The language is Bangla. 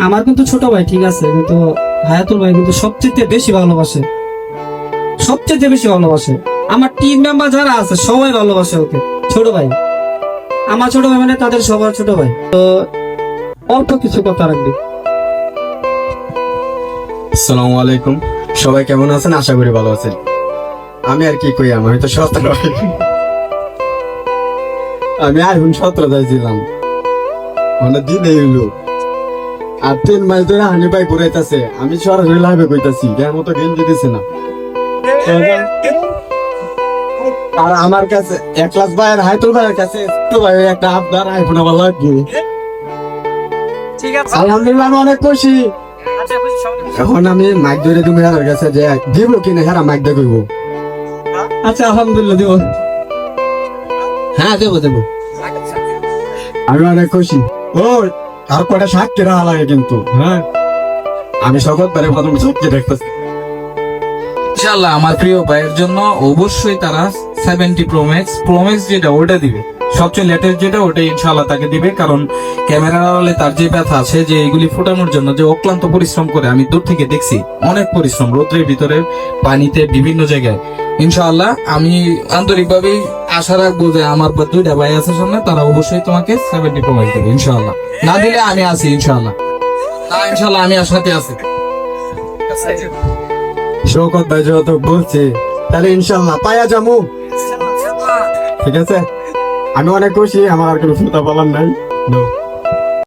আমার কিন্তু ছোট ভাই ঠিক আছে, কিন্তু হায়াতুল ভাই কিন্তু সবচেয়ে বেশি ভালোবাসে, সবচেয়ে বেশি ভালোবাসে। আমার টিম মেম্বার যারা আছে সবাই ভালোবাসে ওকে। ছোট ভাই, আমার ছোট ভাই মানে তাদের সবার ছোট ভাই। তো অল্প কিছু কথা রাখবে। আসসালামু আলাইকুম, সবাই কেমন আছেন? আশা করি ভালো আছেন। আমি আর কি কই, আমি তো 17, আমি এখন 17 যাইছিলাম, অনেক দিন হইলো। আর 3 মাস ধরে হানি ভাই ঘুরাইতেছে, আমি সরাসরি লাইভে কইতাছি এর মতো গেঞ্জি দিছে না। আর আমার কাছে একলাস ভাইয়ের হায়তুল ভাইয়ের কাছে তো ভাই একটা আবদার, আইফোন আবার লাগবে। ঠিক আছে, আলহামদুলিল্লাহ আমি অনেক খুশি। এখন আমি মাইক ধরে তুমি হেরার কাছে যে দিব কিনা, হেরা মাইক দিয়ে কইব। আচ্ছা আলহামদুলিল্লাহ দেবো। হ্যাঁ দেবো দেবো, আমি অনেক খুশি। ও আর কটা সাক্ষী রাখা লাগে কিন্তু। হ্যাঁ, আমি সকল তারে প্রথম সাক্ষী দেখতেছি। ইনশাআল্লাহ আমার প্রিয় ভাইয়ের জন্য অবশ্যই তারা 70 প্রো ম্যাক্স যেটা ওটা দিবে, সবচেয়ে লেটেস্ট যেটা ওটাই ইনশাআল্লাহ তাকে দিবে। কারণ ক্যামেরার আড়ালে তার যে ব্যথা আছে, যে এগুলি ফুটানোর জন্য যে অক্লান্ত পরিশ্রম করে, আমি দূর থেকে দেখছি অনেক পরিশ্রম, রোদ্রের ভিতরে, পানিতে, বিভিন্ন জায়গায়। ইনশাআল্লাহ আমি আন্তরিকভাবে আশা রাখবো যে আমার 2টা ভাই আছে সামনে, তারা অবশ্যই তোমাকে 70 প্রো ম্যাক্স দেবে ইনশাআল্লাহ। না দিলে আমি আছি ইনশাআল্লাহ, না ইনশাআল্লাহ আমি আর সাথে আছি। শৌকত ভাই যত বলছে তাহলে ইনশাল্লাহ পায়া যাবো। ঠিক আছে, আমি অনেক খুশি, আমার আর কোনো চিন্তা বলার নাই।